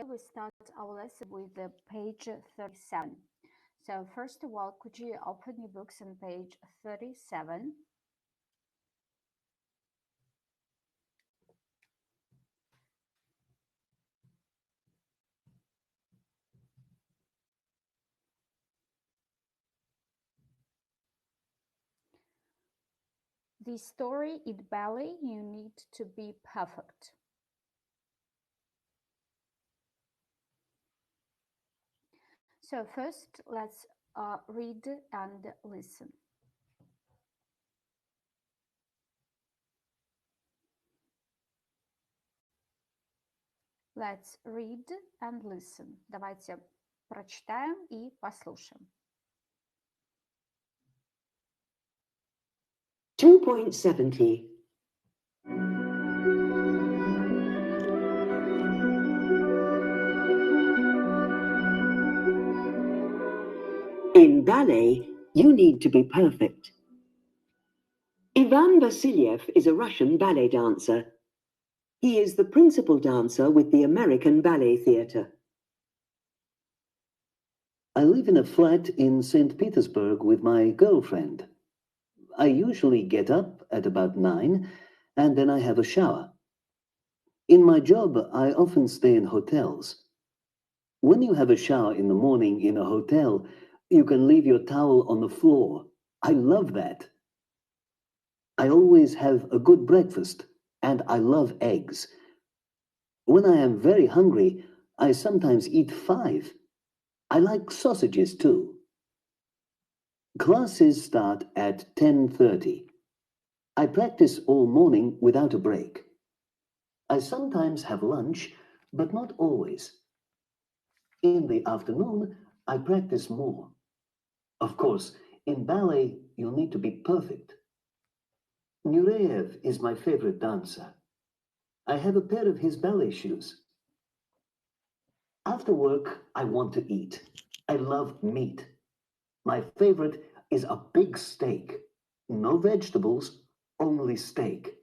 we start our lesson with page 37. So first of all, could you open your books on page 37? The story in ballet, you need to be perfect. So first, let's read and listen. Let's read and listen. Давайте прочитаем и послушаем. 2.70. In ballet, you need to be perfect. Ivan Vasilyev is a Russian ballet dancer. He is the principal dancer with the American Ballet Theatre. I live in a flat in St. Petersburg with my girlfriend. I usually get up at about 9, and then I have a shower. In my job, I often stay in hotels. When you have a shower in the morning in a hotel, you can leave your towel on the floor. I love that. I always have a good breakfast, and I love eggs. When I am very hungry, I sometimes eat 5. I like sausages too. Classes start at 10:30. I practice all morning without a break. I sometimes have lunch, but not always. In the afternoon, I practice more. Of course, in ballet, you need to be perfect. Nureyev is my favorite dancer. I have a pair of his ballet shoes. After work, I want to eat. I love meat. My favorite is a big steak. No vegetables, only steak.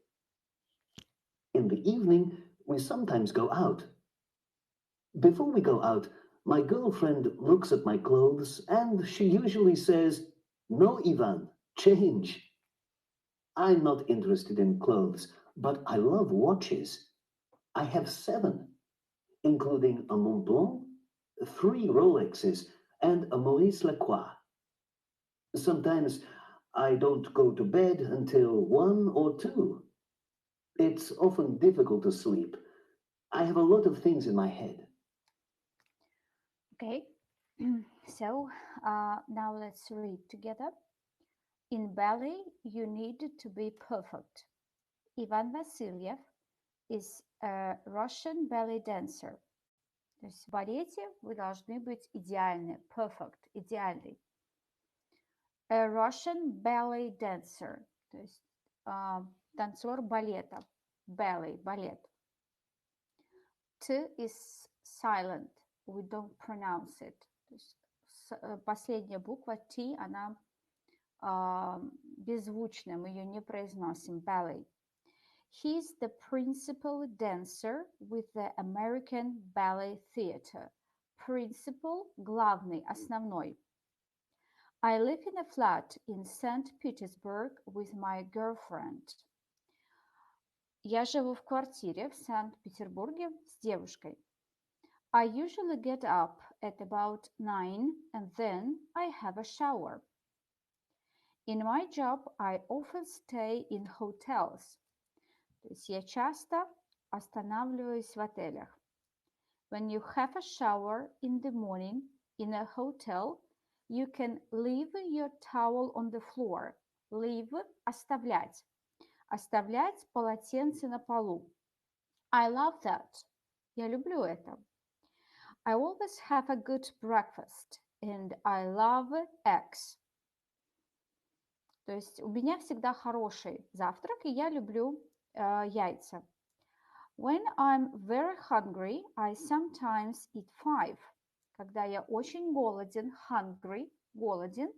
In the evening, we sometimes go out. Before we go out, my girlfriend looks at my clothes and she usually says, "No, Ivan, change." I'm not interested in clothes, but I love watches. I have 7, including a Montblanc, 3 Rolexes, and a Maurice Lacroix. Sometimes I don't go to bed until 1 or 2. It's often difficult to sleep. I have a lot of things in my head. Okay, so now let's read together. In ballet, you need to be perfect. Ivan Vasilyev is a Russian ballet dancer. То есть в балете вы должны быть идеальны, perfect, идеальный. A Russian ballet dancer, то есть танцор балета, ballet, балет. T is silent, we don't pronounce it. То есть последняя буква T, она беззвучная, мы ее не произносим, ballet. He is the principal dancer with the American Ballet Theatre. Principal – главный, основной. I live in a flat in St. Petersburg with my girlfriend. Я живу в квартире в Санкт-Петербурге с девушкой. I usually get up at about 9 and then I have a shower. In my job, I often stay in hotels. То есть я часто останавливаюсь в отелях. When you have a shower in the morning in a hotel, you can leave your towel on the floor. Leave – оставлять. Оставлять полотенце на полу. I love that. Я люблю это. I always have a good breakfast and I love eggs. То есть у меня всегда хороший завтрак, и я люблю яйца. When I'm very hungry, I sometimes eat 5. Когда я очень голоден, hungry, голоден,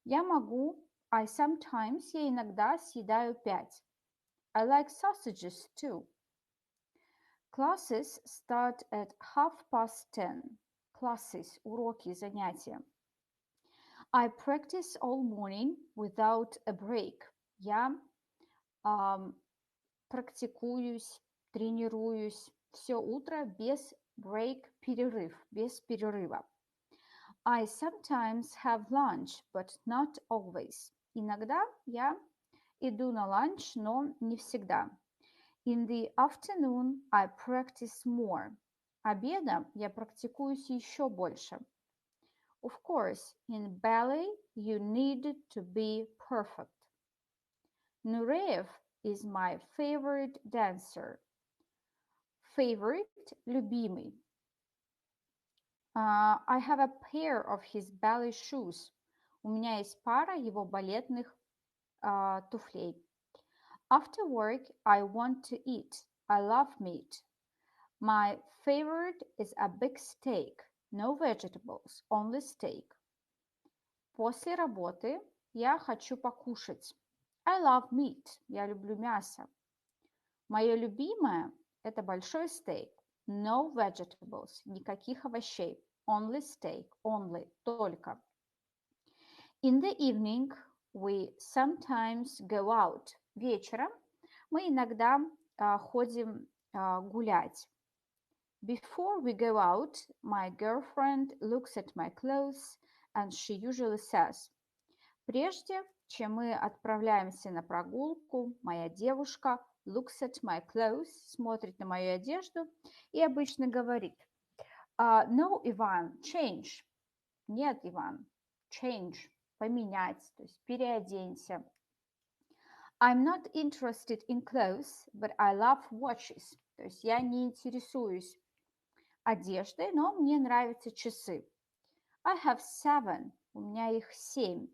я могу, I sometimes, я иногда съедаю 5. I like sausages too. Classes start at 10:30. Classes, уроки, занятия. I practice all morning without a break. Я практикуюсь, тренируюсь все утро без break, перерыв, без перерыва. I sometimes have lunch, but not always. Иногда я иду на ланч, но не всегда. In the afternoon, I practice more. Обедом я практикуюсь еще больше. Of course, in ballet, you need to be perfect. Nureyev is my favorite dancer. Favorite – любимый. I have a pair of his ballet shoes. У меня есть пара его балетных туфлей. After work, I want to eat. I love meat. My favorite is a big steak. No vegetables, only steak. После работы я хочу покушать. I love meat. Я люблю мясо. Мое любимое – это большой стейк. No vegetables. Никаких овощей. Only steak. Only. Только. In the evening, we sometimes go out. Вечером мы иногда ходим гулять. Before we go out, my girlfriend looks at my clothes and she usually says. Прежде чем мы отправляемся на прогулку, моя девушка looks at my clothes, смотрит на мою одежду и обычно говорит No, Иван, change. Нет, Иван, change, поменять, то есть переоденься. I'm not interested in clothes, but I love watches. То есть я не интересуюсь одеждой, но мне нравятся часы. I have 7. У меня их 7.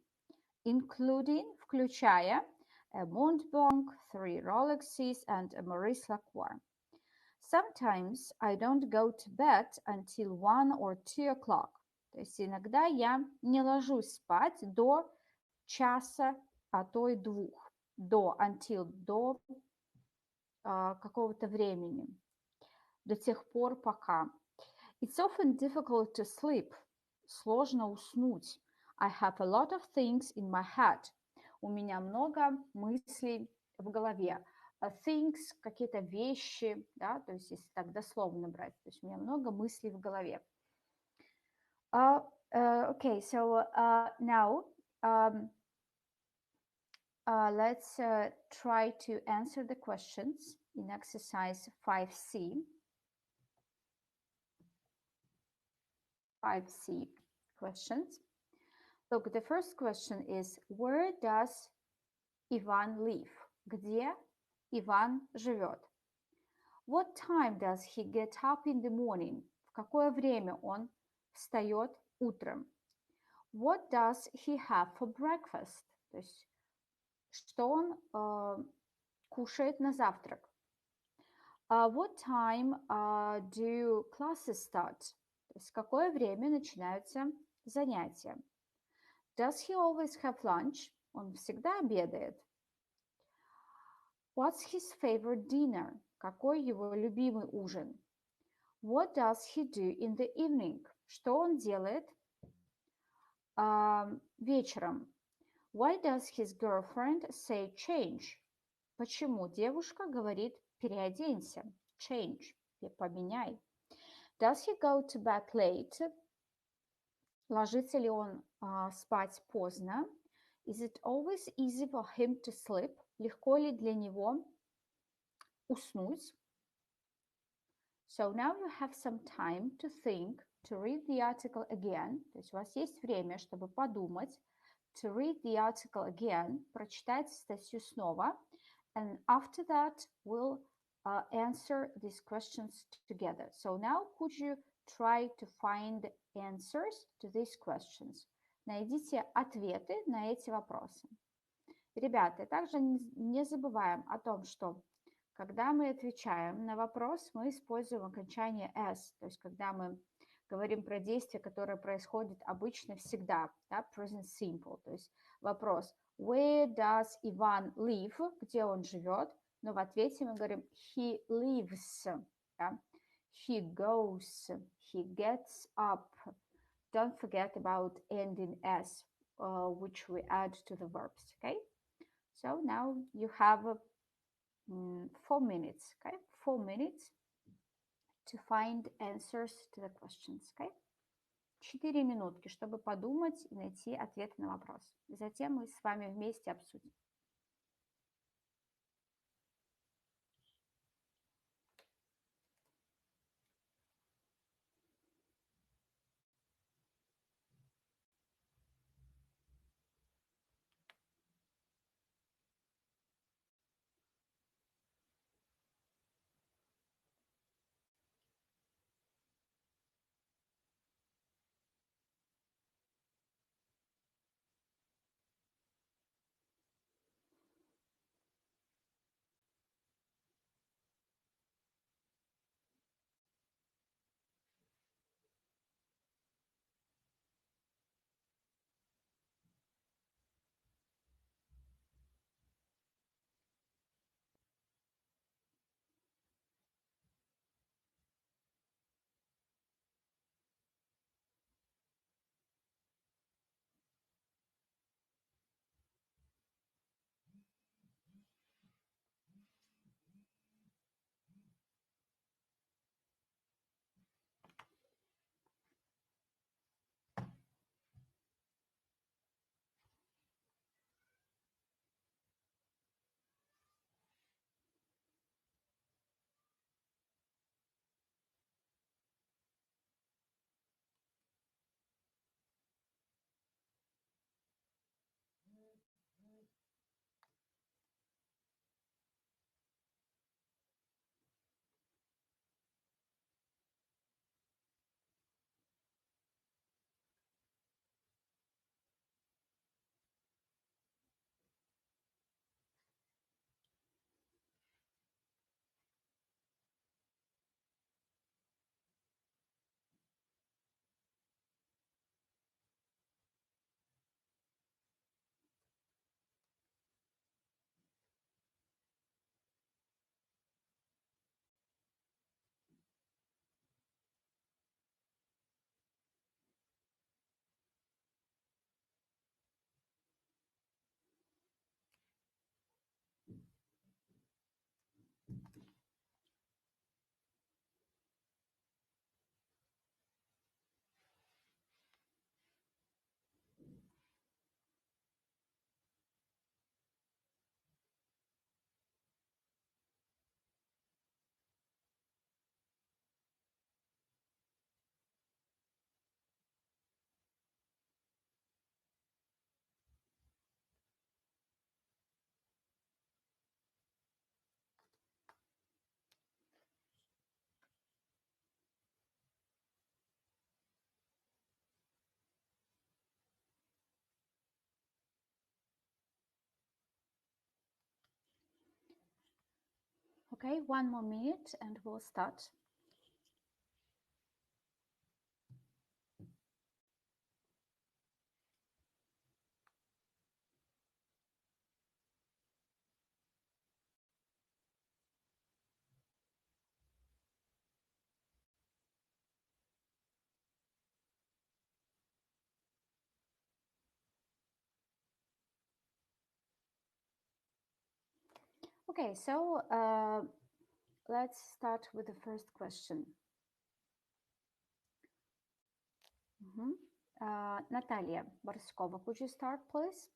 Including, включая a Montblanc, 3 Rolexes and a Maurice Lacroix. Sometimes I don't go to bed until 1 or 2 o'clock. То есть иногда я не ложусь спать до часа, а то и 2. До, until, до какого-то времени. До тех пор, пока. It's often difficult to sleep. Сложно уснуть. I have a lot of things in my head. У меня много мыслей в голове. Things, какие-то вещи, да, то есть если так дословно брать, то есть у меня много мыслей в голове. Okay, so now let's try to answer the questions in exercise 5C. 5C questions. Look, the first question is, where does Ivan live? Где Иван живет? What time does he get up in the morning? В какое время он встает утром? What does he have for breakfast? То есть, что он кушает на завтрак? What time do classes start? То есть, в какое время начинаются занятия? Does he always have lunch? Он всегда обедает. What's his favorite dinner? Какой его любимый ужин? What does he do in the evening? Что он делает вечером? Why does his girlfriend say change? Почему девушка говорит переоденься? Change. Поменяй. Does he go to bed late? Ложится ли он спать поздно? Is it always easy for him to sleep? Легко ли для него уснуть? So now you have some time to think, to read the article again. То есть у вас есть время, чтобы подумать. To read the article again, прочитать статью снова. And after that, we'll answer these questions together. So now could you try to find answers to these questions? Найдите ответы на эти вопросы. Ребята, также не забываем о том, что когда мы отвечаем на вопрос, мы используем окончание s, то есть когда мы говорим про действие, которое происходит обычно всегда, да, present simple, то есть вопрос where does Иван live, где он живет, но в ответе мы говорим he lives, Yeah? He goes, he gets up. Don't forget about ending s, which we add to the verbs. Okay, so now you have 4 minutes. Okay, 4 minutes to find answers to the questions. Okay, 4 минутки, чтобы подумать и найти ответы на вопрос. Затем мы с вами вместе обсудим. Okay, 1 more minute and we'll start. Okay, so let's start with the first question. Natalia Borskova, could you start, please?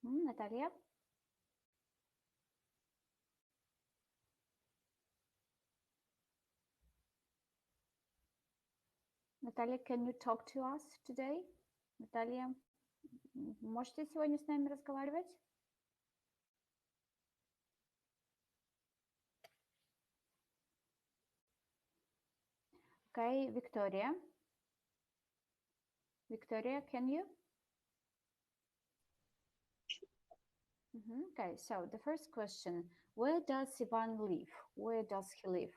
Natalia? Natalia, can you talk to us today? Natalia, можете сегодня с нами разговаривать? Okay, Victoria. Victoria, can you? Okay, so the first question, where does Ivan live? Where does he live?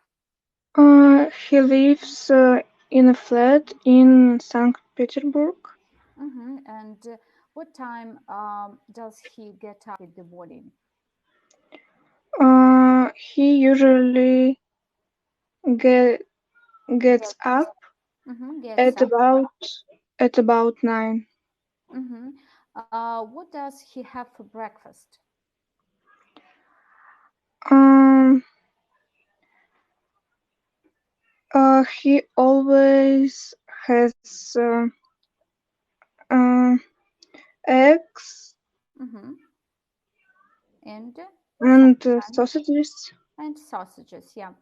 He lives in a flat in St. Petersburg. And what time does he get up in the morning? He usually gets up Gets up. at about 9. What does he have for breakfast? Um, he always has uh, eggs And and sometimes sausages. and sausages. Yeah.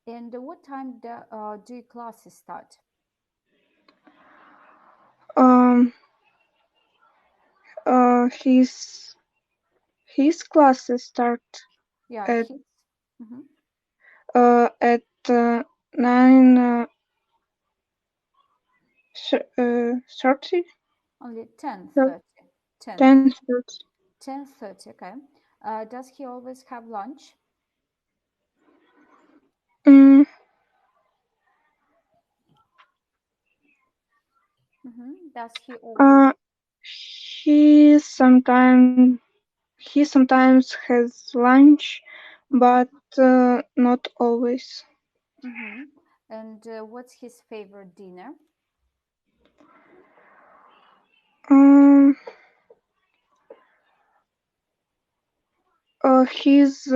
And what time do your classes start? Um, his classes start Yeah. at Mhm. at 9 30. Only 10:30. 10:30. 10:30. Okay. Does he always have lunch? Mm, Does he always? uh, he sometimes he sometimes has lunch, but not always. And what's his favorite dinner? Um, his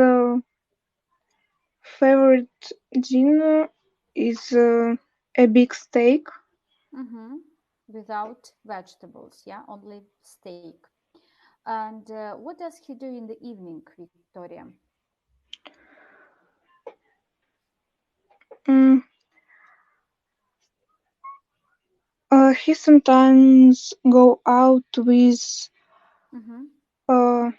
favorite dinner is a big steak. Without vegetables. Yeah, only steak. And what does he do in the evening, Victoria? Mm, he sometimes go out with uh,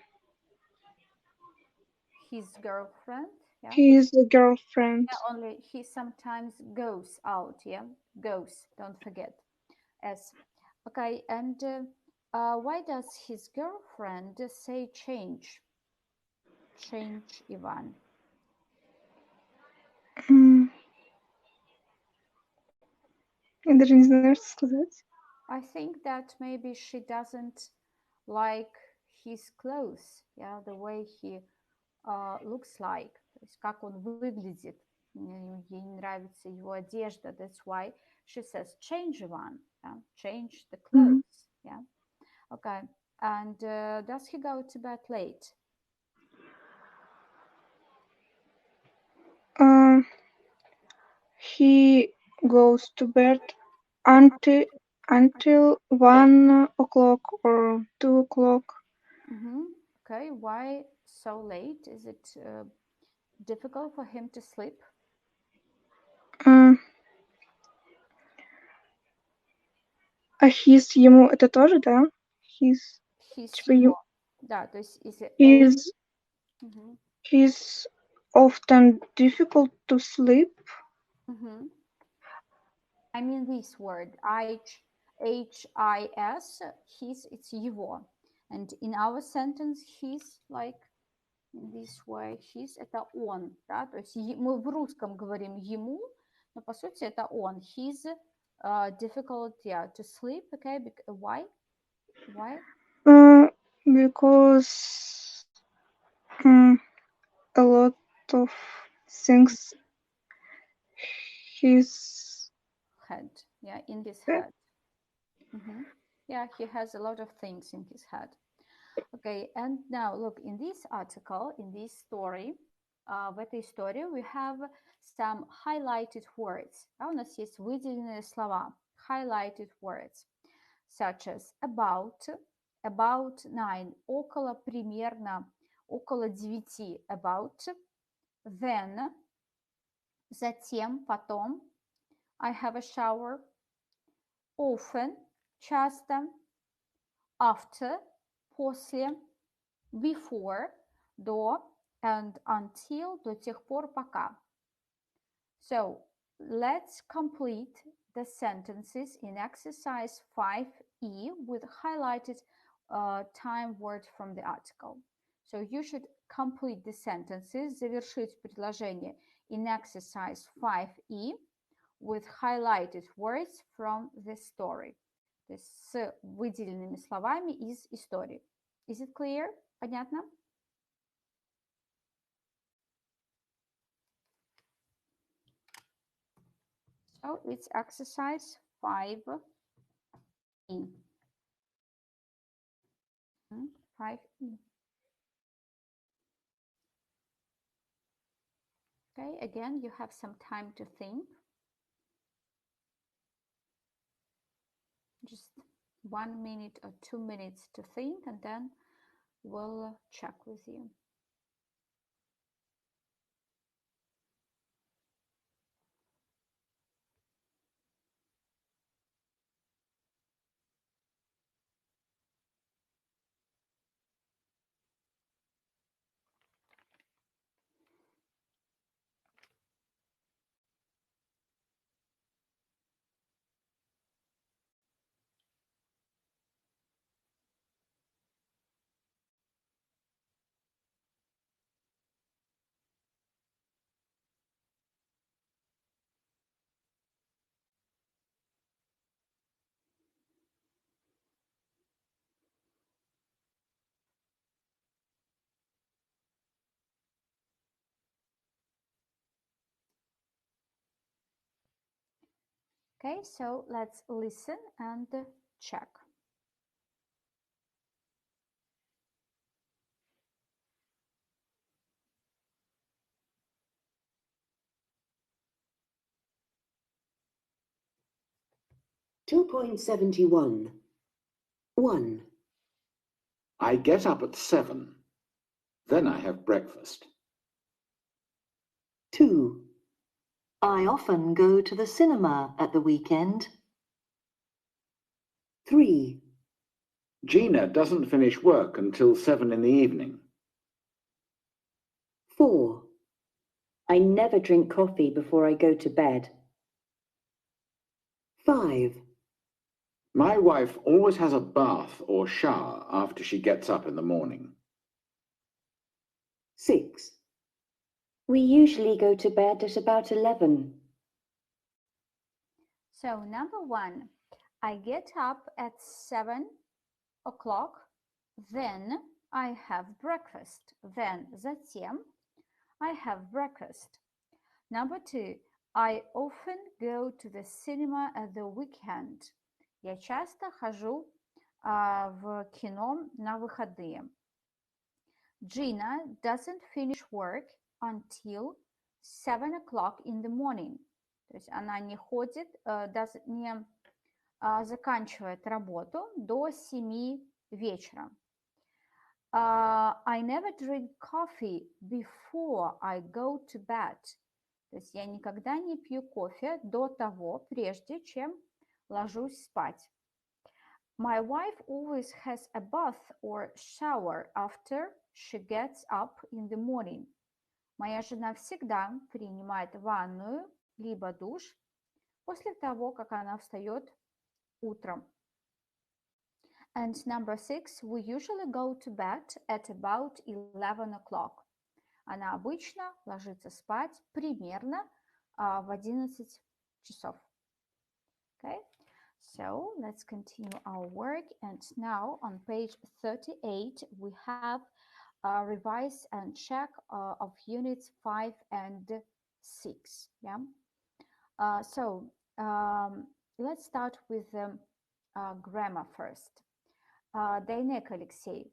His girlfriend. Yeah. his girlfriend. Yeah, only he sometimes goes out. Yeah, goes. Don't forget. S. Okay, and why does his girlfriend say change? Change, Ivan. Mm, я даже не знаю, что сказать. I think that maybe she doesn't like his clothes, yeah, the way he looks like, то есть как он выглядит. Ей не нравится его одежда. That's why she says change one, yeah? Change the clothes. Yeah. Okay. And does he go to bed late? He goes to bed until 1 o'clock or 2 o'clock. Okay. Why so late? Is it difficult for him to sleep? А his ему это тоже, да? His, His типа, его. Да, то есть is it he's often difficult to sleep. I mean this word, his, it's его. And in our sentence, his, like in this way, his это он, да, то есть мы в русском говорим ему, но по сути это он. His difficult, yeah, to sleep, okay, why? Why? Because a lot of things his Head, yeah, in his head. Yeah, he has a lot of things in his head. Okay, and now look, in this article, in this story, в этой истории we have some highlighted words. У нас есть выделенные слова, highlighted words, such as about 9, около, примерно, около 9, about, then, затем, потом, I have a shower, often, часто, after, после, before, до, and until, до тех пор, пока. So, let's complete the sentences in exercise 5E with highlighted time word from the article. So, you should complete the sentences, завершить предложение in exercise 5E with highlighted words from the story. То есть с выделенными словами из истории. Is it clear? Понятно? So it's exercise 5E. 5E. Okay, again, you have some time to think. Just 1 minute or 2 minutes to think, and then we'll check with you. Okay, so let's listen and check. Two point 71. 1. I get up at 7. Then I have breakfast. 2. I often go to the cinema at the weekend. 3. Gina doesn't finish work until 7 in the evening. 4. I never drink coffee before I go to bed. 5. My wife always has a bath or shower after she gets up in the morning. 6. We usually go to bed at about 11. So number 1, I get up at 7 o'clock, then I have breakfast. Then, затем, I have breakfast. Number 2, I often go to the cinema at the weekend. Я часто хожу в кино на выходные. Gina doesn't finish work until 7 o'clock in the morning. То есть она не ходит, не заканчивает работу до 7 вечера. I never drink coffee before I go to bed. То есть я никогда не пью кофе до того, прежде чем ложусь спать. My wife always has a bath or shower after she gets up in the morning. Моя жена всегда принимает ванную либо душ после того, как она встает утром. And number 6, we usually go to bed at about 11 o'clock. Она обычно ложится спать примерно в 11 часов. Okay, so let's continue our work. And now on page 38, we have a revise and check of units 5 and 6. Yeah. Let's start with grammar first. Дайнек Алексей.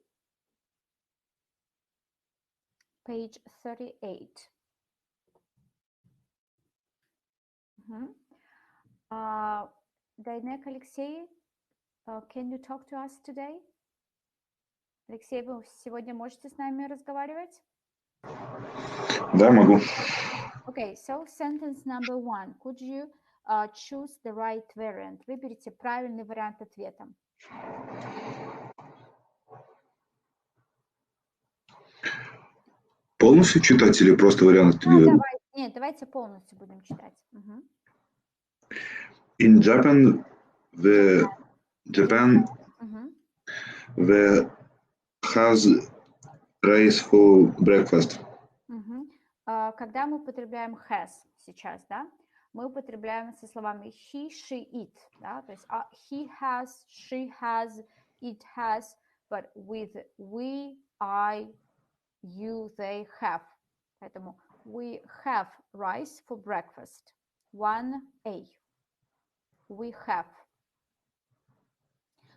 Page 38. Дайнек Алексей, can you talk to us today? Алексей, вы сегодня можете с нами разговаривать? Да, могу. Okay, so sentence number 1. Could you choose the right variant? Выберите правильный вариант ответа. Полностью читать или просто вариант? Нет, давайте полностью будем читать. In Japan, the has rice for breakfast. Когда мы употребляем has сейчас, да, мы употребляем со словами he, she, it, да, то есть he has, she has, it has, but with we, I, you, they have. Поэтому we have rice for breakfast. 1A. We have.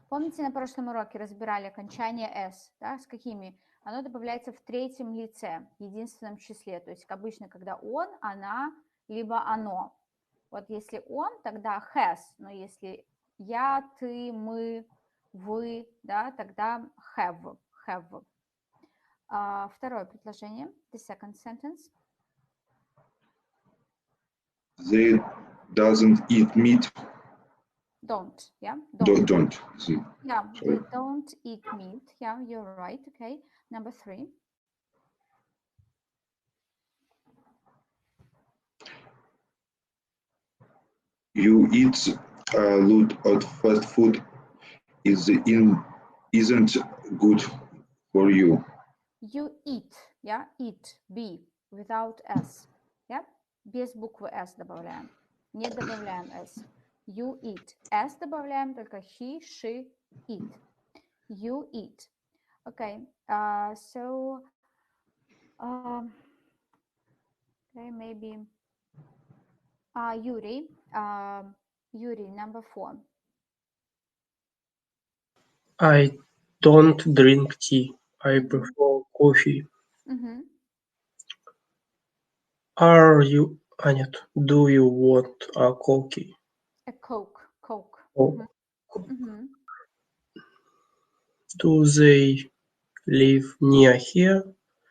Помните, на прошлом уроке разбирали окончание S, да, с какими? Оно добавляется в третьем лице, единственном числе. То есть обычно, когда он, она, либо оно. Вот если он, тогда has, но если я, ты, мы, вы, да, тогда have. Второе предложение, the second sentence. They doesn't eat meat. Don't, yeah? Don't. Yeah, Sorry. they don't eat meat. Yeah, you're right. Okay. Number 3. You eat a lot of fast food. Isn't good for you. You eat, yeah, eat, B, without S, yeah, без буквы S добавляем, не добавляем S. You eat, S добавляем только he, she, eat. You eat. Okay, so, okay, maybe, Yuri, number 4. I don't drink tea. I prefer coffee. Mm-hmm. Do you want a coffee? A Coke. Oh. Mm-hmm. Do they live near here?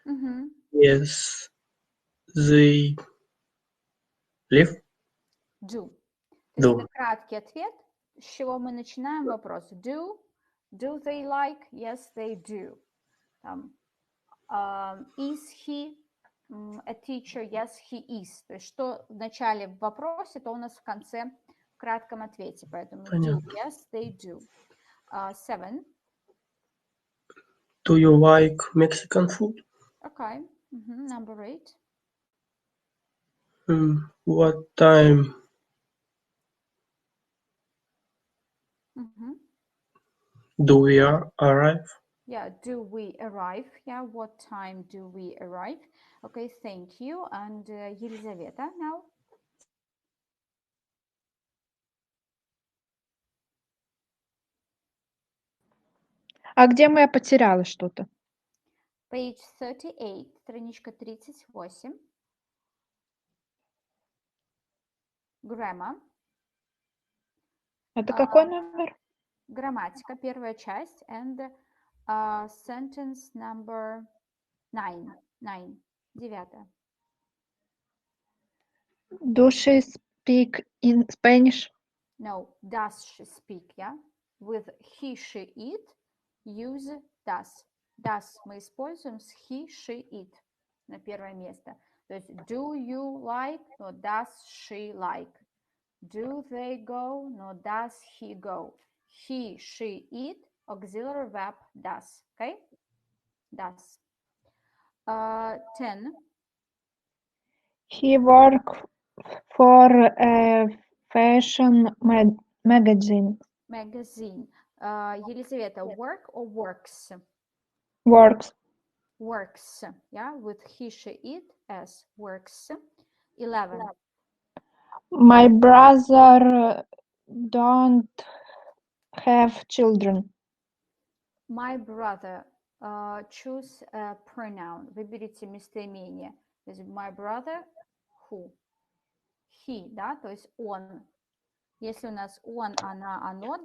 Mm-hmm. Yes, they live. Do. То есть это краткий ответ, с чего мы начинаем вопрос. Do they like? Yes, they do. Is he a teacher? Yes, he is. То есть что в начале в вопросе, то у нас в конце в кратком ответе. Поэтому do, yes, they do. 7. Do you like Mexican food? Okay. Number 8. What time do we arrive? Yeah, do we arrive? Yeah, what time do we arrive? Okay, thank you. And Елизавета now. А где я потеряла что-то? Page 38, страничка 38. Grammar. Это какой номер? Грамматика, первая часть. And sentence number 9. 9. Do she speak in Spanish? No, does she speak, yeah? With he, she, it, use does. Does мы используем с he, she, it на первое место. То есть do you like, но does she like. Do they go, no does he go. He, she, it, auxiliary verb does, okay? Does. 10. He work for a fashion magazine. Елизавета, work or works? Works. Works, yeah, with he, she, it, as works. 11. My brother don't have children. My brother, choose a pronoun, выберите местоимение. То есть my brother, who? He, да, то есть он. Если у нас он, она, оно,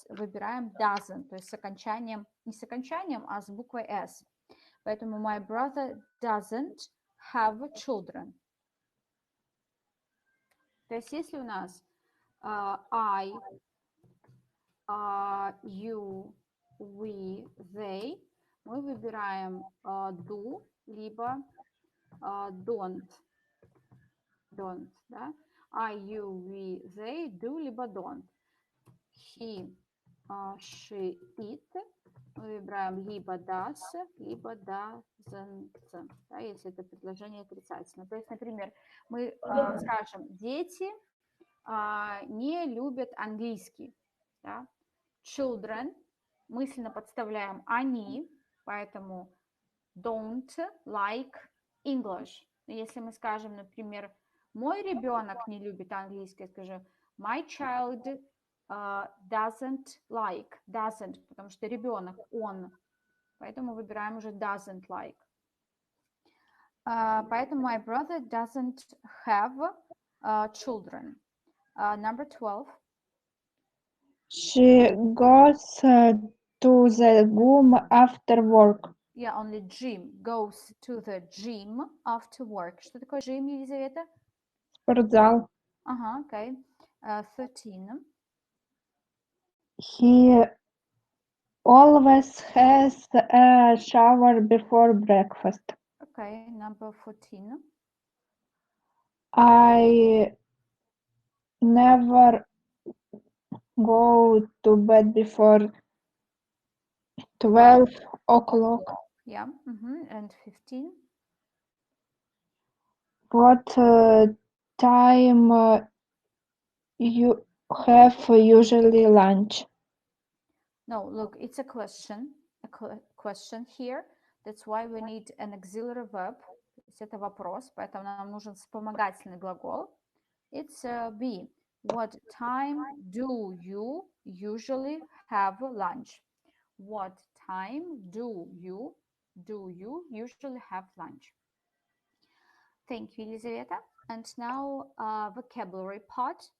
выбираем doesn't, то есть с окончанием, не с окончанием, а с буквой S. Поэтому my brother doesn't have children. То есть если у нас I, you, we, they, мы выбираем do, либо don't, да? I, you, we, they, do, либо don't. He, she, it, мы выбираем либо does, либо doesn't, да, если это предложение отрицательное. То есть, например, мы скажем, дети не любят английский. Да? Children, мысленно подставляем они, поэтому don't like English. Если мы скажем, например, Мой ребенок не любит английский. Скажи, my child doesn't like. Doesn't, потому что ребенок, он. Поэтому выбираем уже doesn't like. Поэтому my brother doesn't have children. Number 12. She goes to the gym after work. Yeah, only gym. Goes to the gym after work. Что такое gym, Елизавета? Спортзал. Ага, okay. 13. He always has a shower before breakfast. Okay, number 14. I never go to bed before 12 o'clock. Yeah, and 15. What time you have usually lunch? No, look, it's a question here. That's why we need an auxiliary verb. То есть это вопрос, поэтому нам нужен вспомогательный глагол. It's B. What time do you usually have lunch? What time do you usually have lunch? Thank you, Елизавета. And now vocabulary part.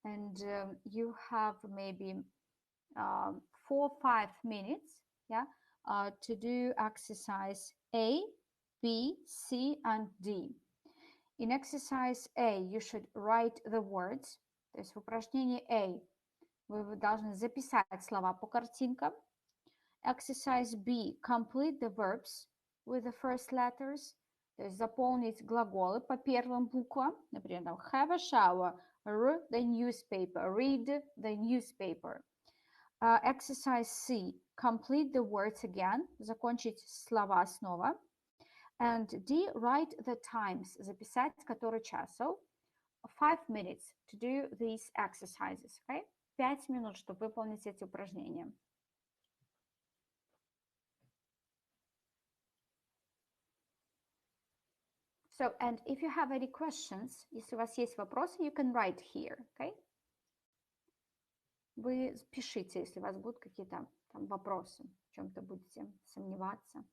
And you have maybe 4 or 5 minutes, yeah, to do exercise A, B, C, and D. In exercise A, you should write the words. То есть в упражнении A вы должны записать слова по картинкам. Exercise B, complete the verbs with the first letters. То есть заполнить глаголы по первым буквам. Например, там, have a shower, read the newspaper, read the newspaper. Exercise C, complete the words again, закончить слова снова. And D, write the times, записать который час. So, 5 minutes to do these exercises, okay? 5 минут, чтобы выполнить эти упражнения. So, and if you have any questions, если у вас есть вопросы, you can write here, okay? Вы пишите, если у вас будут какие-то там вопросы, в чем-то будете сомневаться.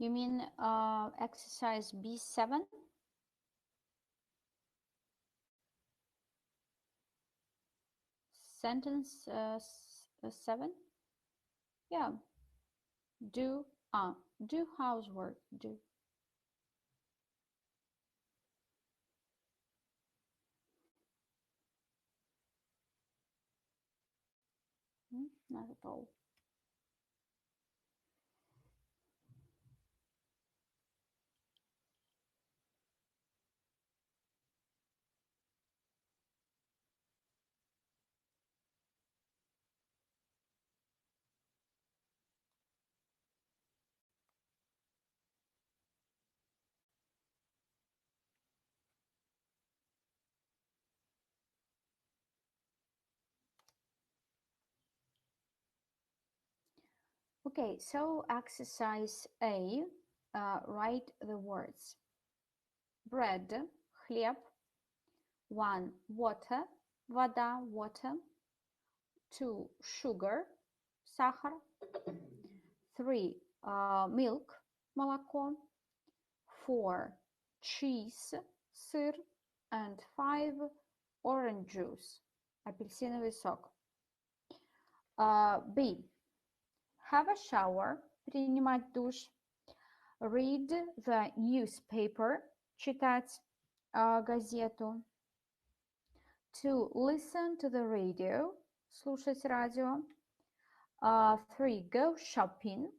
You mean exercise B7? Sentence 7? Yeah. Do housework. Do. Not at all. Okay, so exercise A, write the words. Bread, хлеб. 1, water, вода, water. 2, sugar, сахар. 3, milk, молоко. 4, cheese, сыр. And 5, orange juice, апельсиновый сок. B, have a shower, принимать душ. Read the newspaper, читать газету. 2, listen to the radio, слушать радио. 3, go shopping.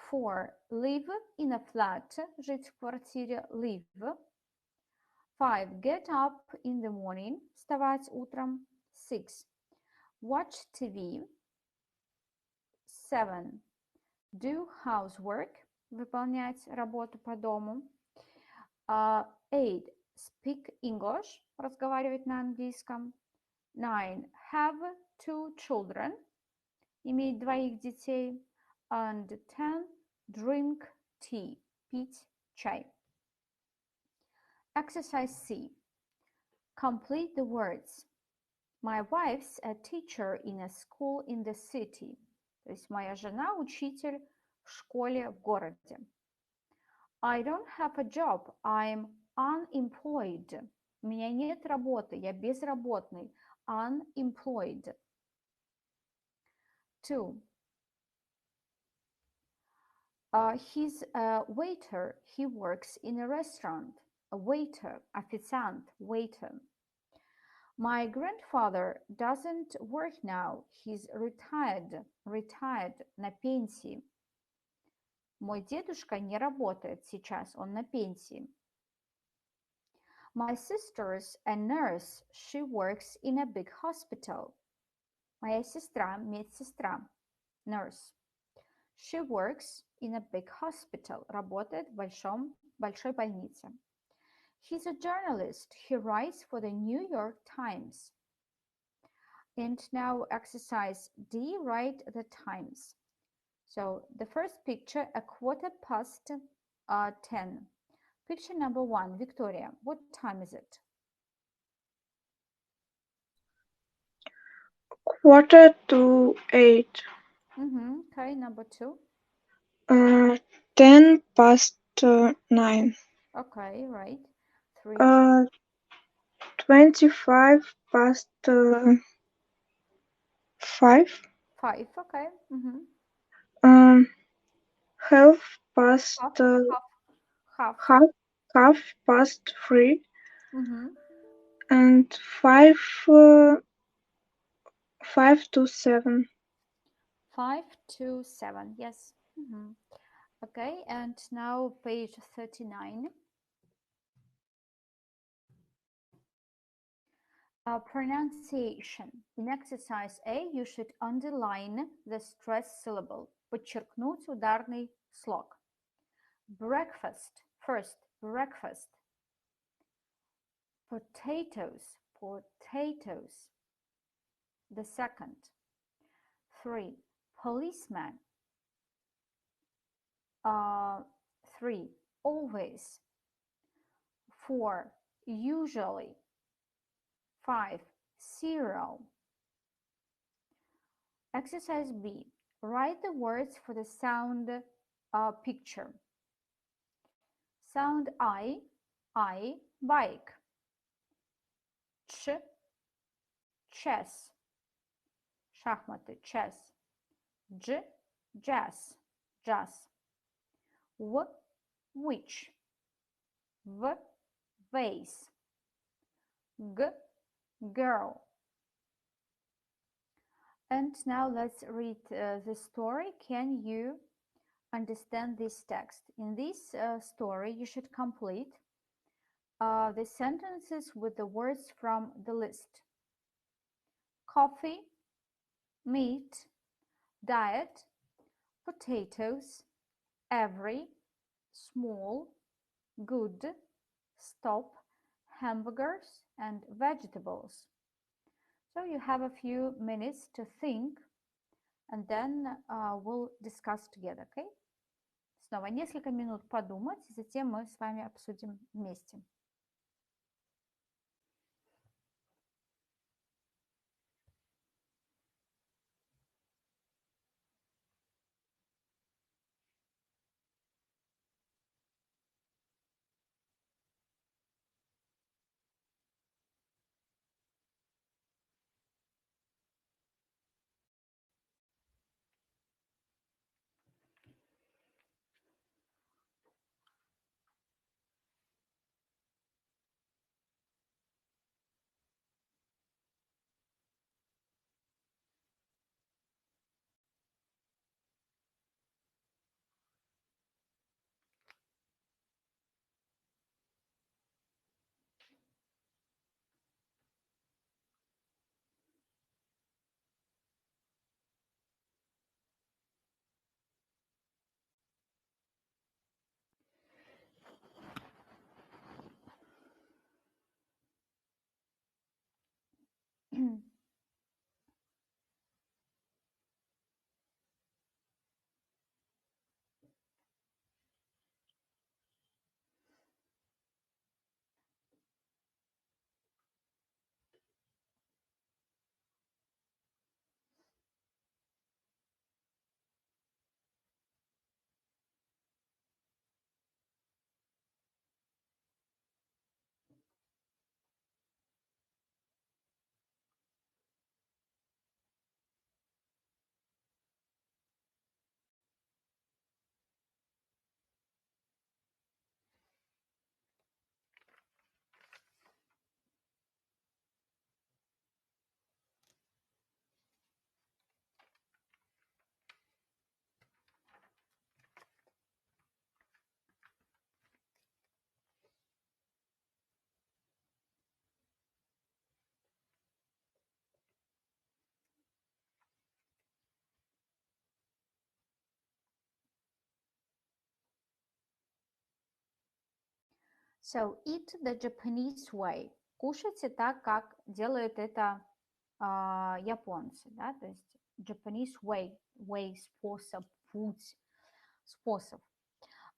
4, live in a flat, жить в квартире, live. 5, get up in the morning, вставать утром. 6, watch TV. 7, do housework, выполнять работу по дому. 8, speak English, разговаривать на английском. 9, have 2 children, иметь 2 детей. And 10, drink tea, пить чай. Exercise C. Complete the words. My wife's a teacher in a school in the city. То есть моя жена учитель в школе в городе. I don't have a job. I'm unemployed. У меня нет работы. Я безработный. Unemployed. 2. He's a waiter. He works in a restaurant. A waiter, официант, waiter. My grandfather doesn't work now. He's retired, на пенсии. Мой дедушка не работает сейчас, он на пенсии. My sister's a nurse. She works in a big hospital. Моя сестра, медсестра, nurse. She works in a big hospital. Работает в большой больнице. He's a journalist. He writes for the New York Times. And now exercise D, write the times. So the first picture, 10:15. Picture number 1, Victoria. What time is it? 7:45. Okay, number 2. 9:10. Okay, right. 3. 5:25. 5. 5, okay. Half past Half. 3. And 5 to 7. 5 to 7, yes. Okay, and now page 39. Pronunciation. In exercise A, you should underline the stressed syllable. Подчеркнуть ударный слог. Breakfast. First, breakfast. Potatoes. The second. 3, policeman. 3, always. 4, usually. 5, cereal. Exercise B. Write the words for the sound picture. Sound I, bike. Ch, chess. Шахматы, chess. J, jazz, jazz. W, witch. V, vase. G, girl. And now let's read the story. Can you understand this text? In this story, you should complete the sentences with the words from the list. Coffee, meat, diet, potatoes, every, small, good, stop, hamburgers, and vegetables. So you have a few minutes to think, and then we'll discuss together, okay? Снова несколько минут подумать, затем мы с вами обсудим вместе. So, eat the Japanese way. Кушайте так, как делают это японцы, да, то есть Japanese way, способ, путь, способ.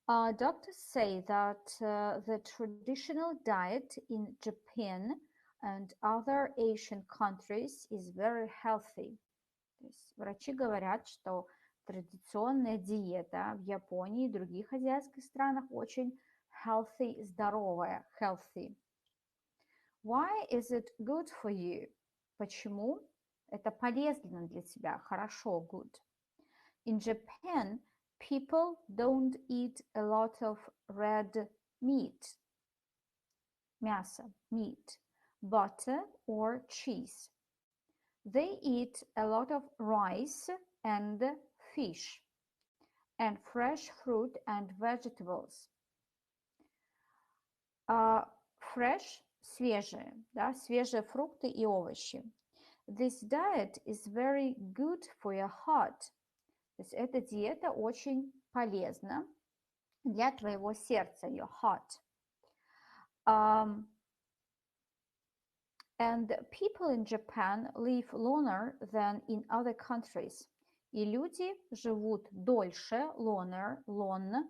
Doctors say that the traditional diet in Japan and other Asian countries is very healthy. То есть врачи говорят, что традиционная диета в Японии и других азиатских странах очень healthy, здоровая, healthy. Why is it good for you? Почему это полезно для тебя? Хорошо, good. In Japan, people don't eat a lot of red meat, мясо, meat, butter or cheese. They eat a lot of rice and fish, and fresh fruit and vegetables. Fresh, свежие, да, свежие фрукты и овощи. This diet is very good for your heart. То есть эта диета очень полезна для твоего сердца, your heart. And people in Japan live longer than in other countries. И люди живут дольше, longer, long,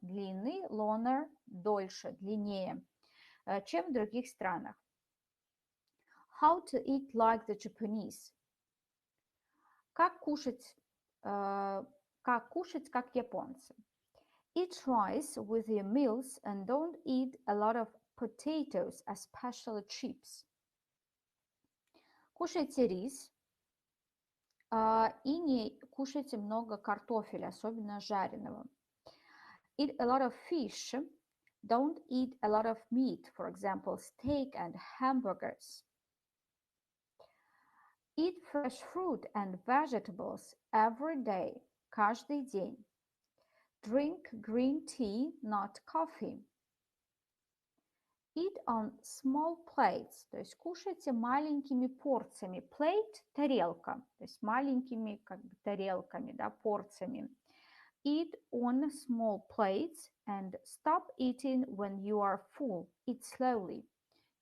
длинный, longer, дольше, длиннее, чем в других странах. How to eat like the Japanese. Как кушать Как кушать, как японцы. Eat rice with your meals and don't eat a lot of potatoes, especially chips. Кушайте рис и не кушайте много картофеля, особенно жареного. Eat a lot of fish. Don't eat a lot of meat, for example, steak and hamburgers. Eat fresh fruit and vegetables every day, каждый день. Drink green tea, not coffee. Eat on small plates, то есть кушайте маленькими порциями. Plate – тарелка, то есть маленькими как бы тарелками, да, порциями. Eat on small plates and stop eating when you are full. Eat slowly.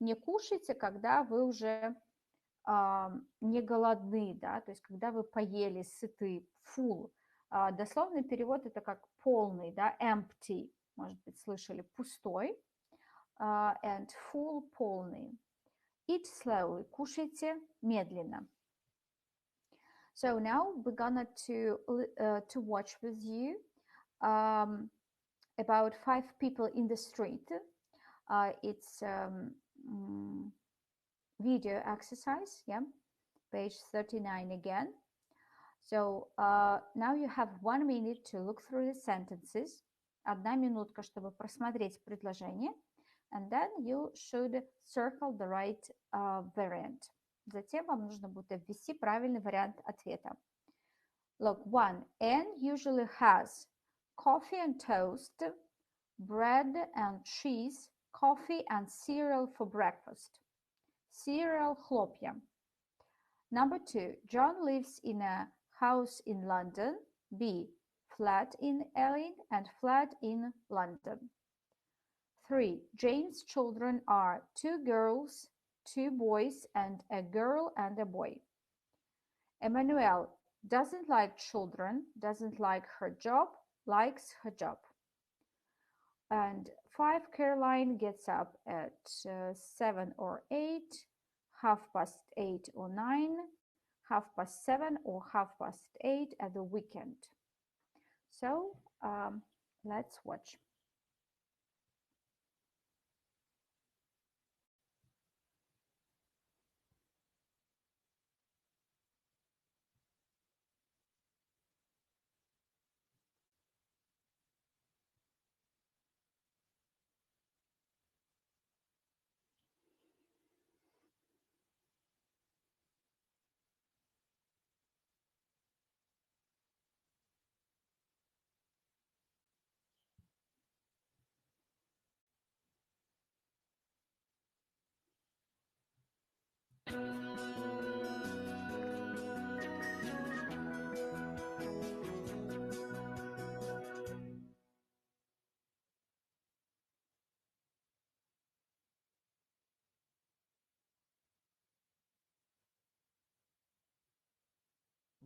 Не кушайте, когда вы уже не голодны, да, то есть когда вы поели, сыты, full. Дословный перевод это как полный, да, empty, может быть, слышали, пустой, and full, полный. Eat slowly, кушайте медленно. So now we're gonna to watch with you about 5 people in the street. It's video exercise, yeah, page 39 again. So now you have 1 minute to look through the sentences. 1 минутка, чтобы просмотреть предложение. And then you should circle the right variant. Затем вам нужно будет ввести правильный вариант ответа. Look, 1. Anne usually has coffee and toast, bread and cheese, coffee and cereal for breakfast. Cereal, хлопья. Number 2. John lives in a house in London. B. Flat in Ealing and flat in London. 3. Jane's children are 2 girls, 2 boys, and a girl and a boy. Emmanuel doesn't like children, doesn't like her job, likes her job. And 5. Caroline gets up at 7 or 8, 8:30 or 9, 7:30 or 8:30 at the weekend. So let's watch.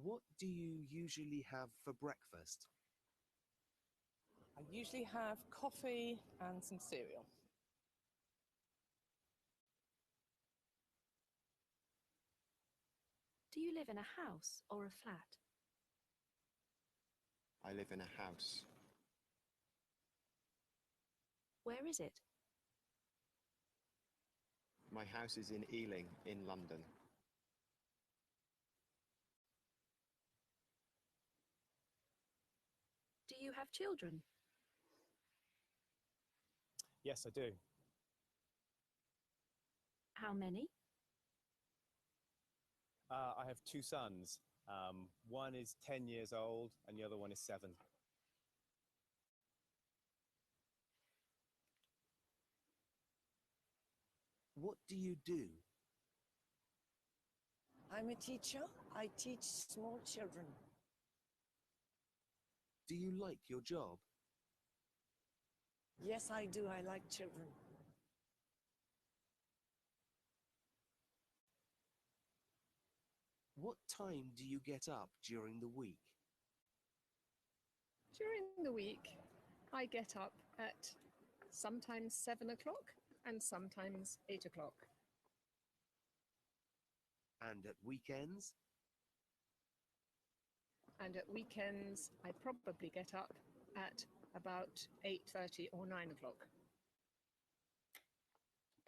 What do you usually have for breakfast? I usually have coffee and some cereal. Do you live in a house or a flat? I live in a house. Where is it? My house is in Ealing, in London. Do you have children? Yes, I do. How many? I have 2 sons. One is 10 years old and the other one is 7. What do you do? I'm a teacher. I teach small children. Do you like your job? Yes, I do. I like children. What time do you get up during the week? During the week, I get up at sometimes 7 o'clock and sometimes 8 o'clock. And at weekends? And at weekends, I probably get up at about 8:30 or 9 o'clock.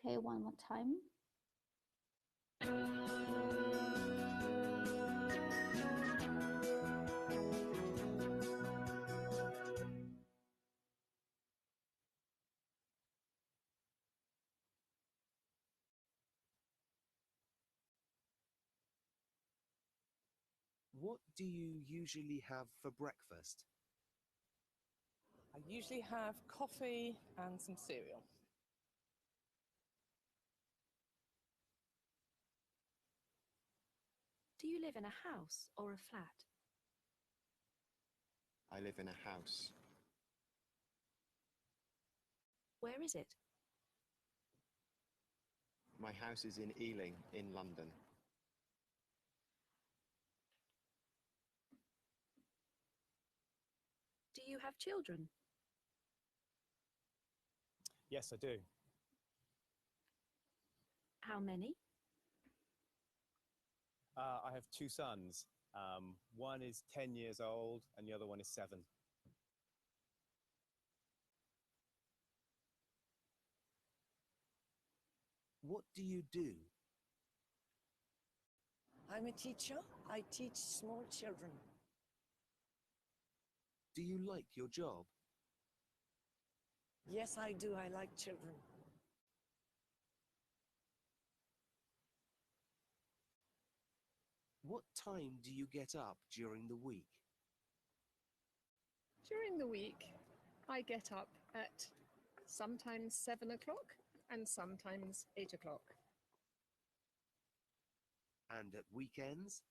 Okay, one more time. What do you usually have for breakfast? I usually have coffee and some cereal. Do you live in a house or a flat? I live in a house. Where is it? My house is in Ealing, in London. Do you have children? Yes, I do. How many? I have two sons. One is 10 years old and the other one is 7. What do you do? I'm a teacher. I teach small children. Do you like your job? Yes, I do. I like children. What time do you get up during the week? During the week, I get up at sometimes 7 o'clock and sometimes 8 o'clock. And at weekends?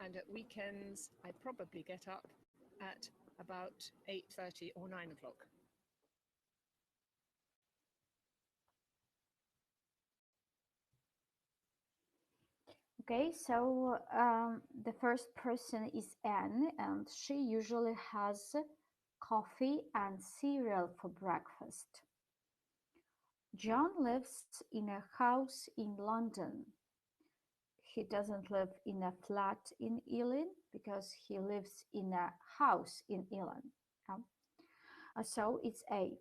And at weekends, I probably get up at about 8:30 or 9 o'clock. Okay, so the first person is Anne, and she usually has coffee and cereal for breakfast. John lives in a house in London. He doesn't live in a flat in Ealing because he lives in a house in Ealing. So it's A.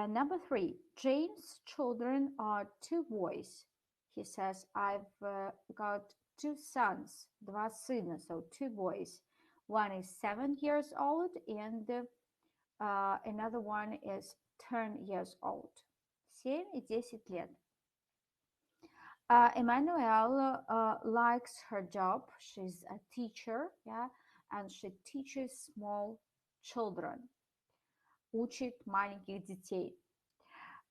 Number 3, James' children are 2 boys. He says, I've got 2 sons, 2 сына, so 2 boys. One is 7 years old and another one is 10 years old. 7 и 10 лет. Emmanuel likes her job. She's a teacher, yeah, and she teaches small children. Учит маленьких детей.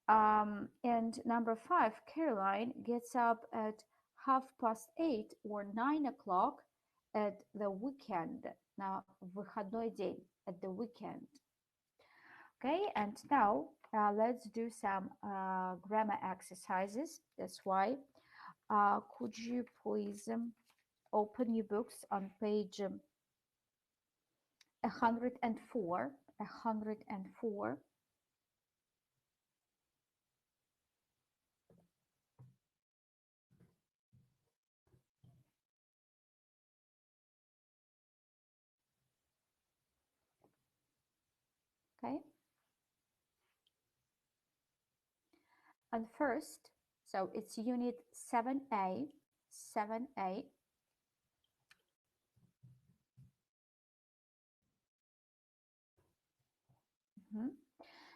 And number 5, Caroline gets up at 8:30 or 9 o'clock at the weekend. На выходной день, at the weekend. Okay, and now let's do some grammar exercises. That's why could you please open your books on page 104. 104. Okay. And first, so it's unit 7A, 7A.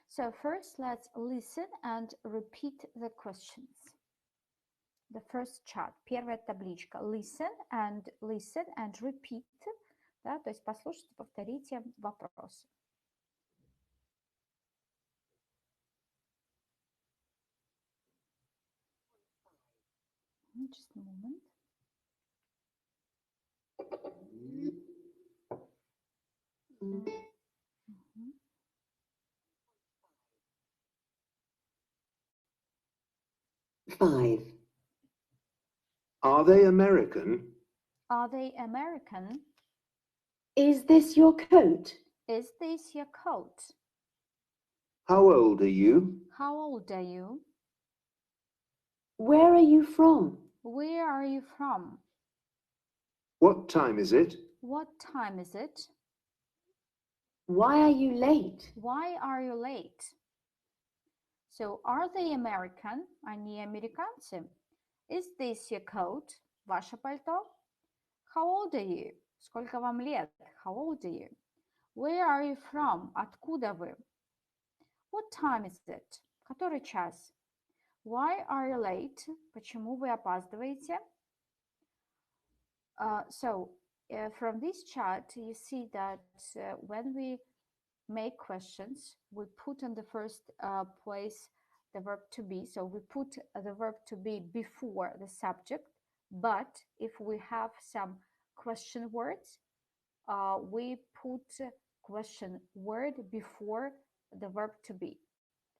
So first, let's listen and repeat the questions. The first chart, первая табличка. Listen and repeat. Да, то есть послушайте, повторите вопросы. Just a moment. Five. Are they American? Are they American? Is this your coat? Is this your coat? How old are you? How old are you? Where are you from? Where are you from? What time is it? What time is it? Why are you late? Why are you late? So, are they American? Они американцы? Is this your coat? Ваше пальто? How old are you? Сколько вам лет? How old are you? Where are you from? Откуда вы? What time is it? Который час? Why are you late? Почему вы опаздываете? From this chart, you see that when we make questions, we put on the first place the verb to be. So we put the verb to be before the subject, but if we have some question words, we put question word before the verb to be.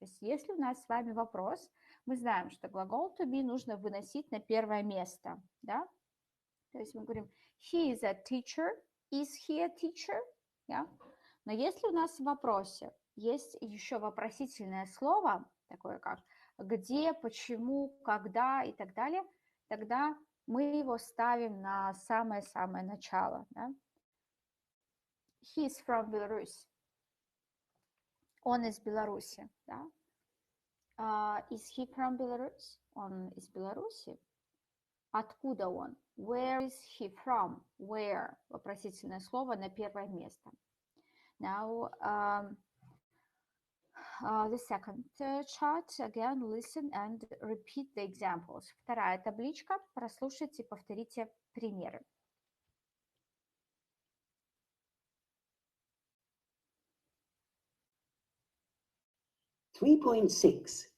То есть если у нас с вами вопрос, мы знаем, что глагол to be нужно выносить на первое место, да? То есть мы говорим, he is a teacher, is he a teacher, yeah? Но если у нас в вопросе есть еще вопросительное слово, такое как где, почему, когда и так далее, тогда мы его ставим на самое-самое начало. Да? He is from Belarus. Он из Беларуси. Да? Is he from Belarus? Он из Беларуси. Откуда он? Where is he from? Where? Вопросительное слово на первое место. Now, the second chart, again, listen and repeat the examples. Вторая табличка, прослушайте и повторите примеры. (3.6)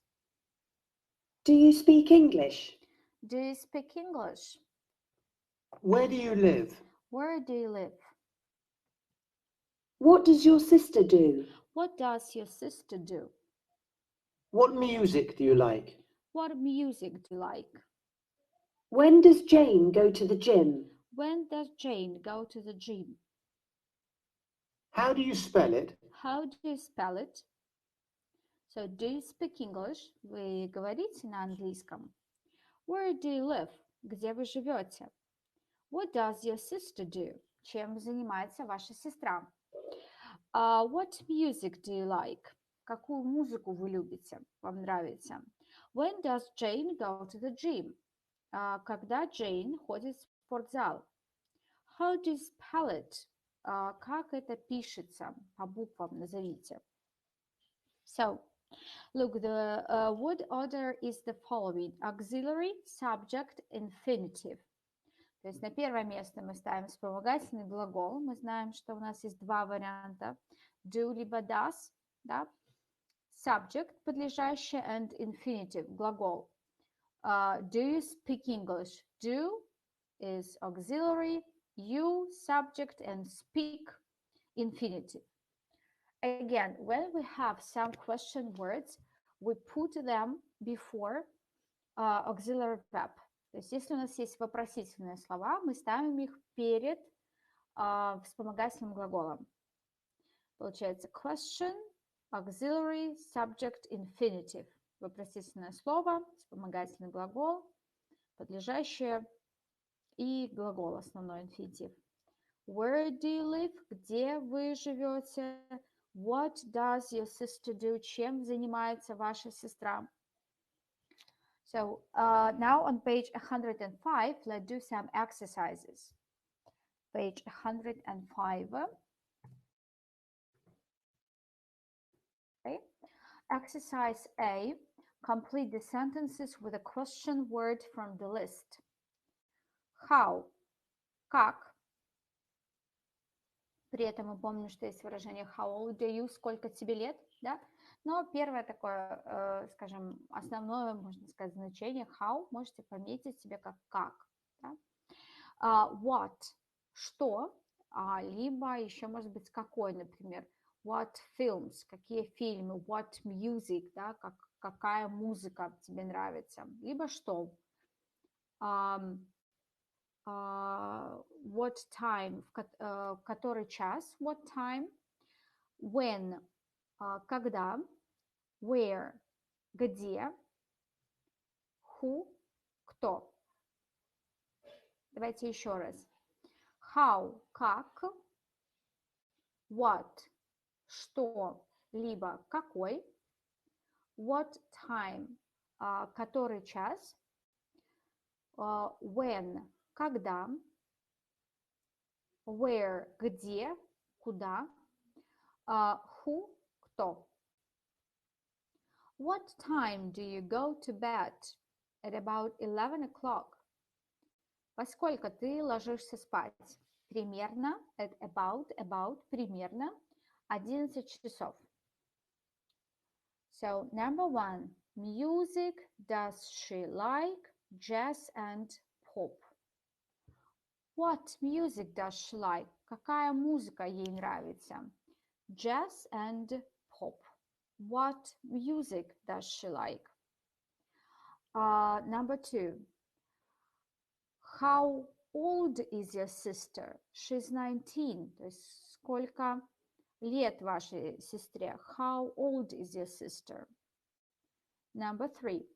Do you speak English? Do you speak English? Where do you live? Where do you live? What does your sister do? What does your sister do? What music do you like? What music do you like? When does Jane go to the gym? When does Jane go to the gym? How do you spell it? How do you spell it? So, do you speak English? Вы говорите на английском. Where do you live? Где вы живете? What does your sister do? Чем занимается ваша сестра? What music do you like? Какую музыку вы любите? Вам нравится? When does Jane go to the gym? Когда Джейн ходит в спортзал? How do you spell it? Как это пишется? По буквам назовите. So, look, the word order is the following. Auxiliary, subject, infinitive. То есть на первое место мы ставим вспомогательный глагол. Мы знаем, что у нас есть два варианта. Do либо does, да? Subject, подлежащее, and infinitive, глагол. Do you speak English? Do is auxiliary, you, subject, and speak, infinitive. Again, when we have some question words, we put them before auxiliary verb. То есть если у нас есть вопросительные слова, мы ставим их перед вспомогательным глаголом. Получается question, auxiliary, subject, infinitive. Вопросительное слово, вспомогательный глагол, подлежащее и глагол, основной инфинитив. Where do you live? Где вы живете? What does your sister do? Чем занимается ваша сестра? So now on page 105, let's do some exercises. Page 105. Okay. Exercise A. Complete the sentences with a question word from the list. How? Как? При этом мы помним, что есть выражение how old are you, сколько тебе лет, да? Но первое такое, скажем, основное, можно сказать, значение how можете пометить себе как. Да? What? Что? Либо еще может быть какой, например, what films? Какие фильмы? What music? Да? Какая музыка тебе нравится? Либо что? What time? Который час? What time? When? Когда? Where? Где? Who? Кто? Давайте еще раз. how – как, what – что, либо какой, what time – который час, when – когда, where – где, куда, who – кто. What time do you go to bed? At about 11 o'clock. Во сколько ты ложишься спать? Примерно, at about, примерно 11 часов. So, number 1. Music does she like? Jazz and pop. What music does she like? Какая музыка ей нравится? Jazz and pop. What music does she like? Number 2. How old is your sister? She's 19. То есть сколько лет вашей сестре? How old is your sister? Number 3.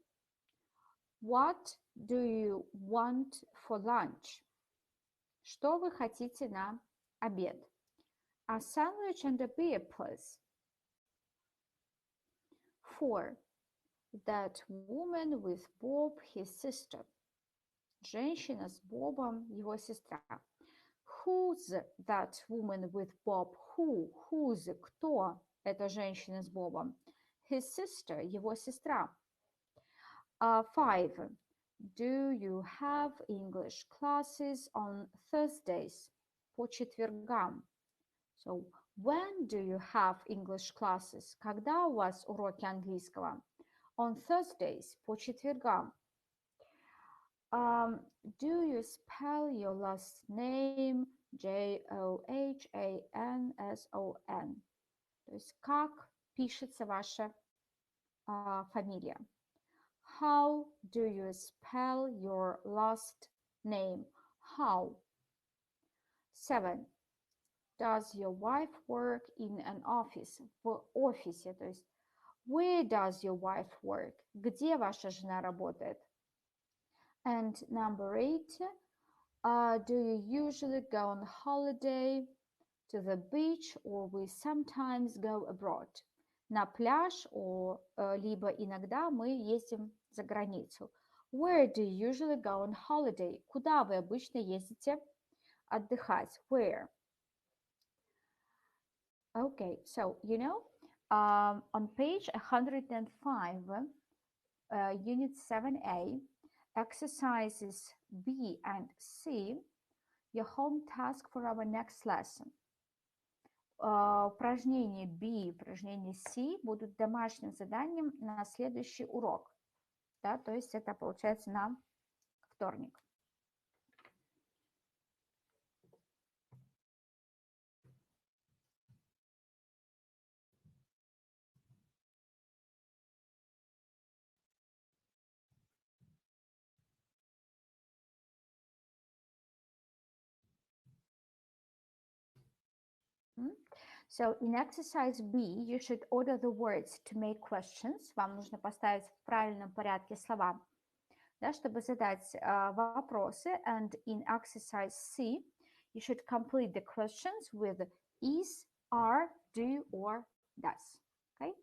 What do you want for lunch? Что вы хотите на обед? A sandwich and a beer, please. 4. That woman with Bob, his sister. Женщина с Бобом, его сестра. Who's that woman with Bob? Who's? Кто эта женщина с Бобом? His sister, его сестра. 5. Do you have English classes on Thursdays? По четвергам. So, when do you have English classes? Когда у вас уроки английского? On Thursdays, по четвергам. Do you spell your last name Johannson? То есть как пишется ваша фамилия? How do you spell your last name? How? 7. Does your wife work in an office? В офисе, то есть where does your wife work? Где ваша жена работает? And number 8, do you usually go on holiday to the beach or we sometimes go abroad? На пляж, либо иногда мы ездим за границу. Where do you usually go on holiday? Куда вы обычно ездите отдыхать? Where? Okay, so, you know, on page 105, unit 7a, exercises B and C, your home task for our next lesson. Упражнение B, упражнение C будут домашним заданием на следующий урок. Да, то есть это получается на вторник. So in exercise B, you should order the words to make questions. Вам нужно поставить в правильном порядке слова, да, чтобы задать вопросы. And in exercise C, you should complete the questions with is, are, do, or does. Okay?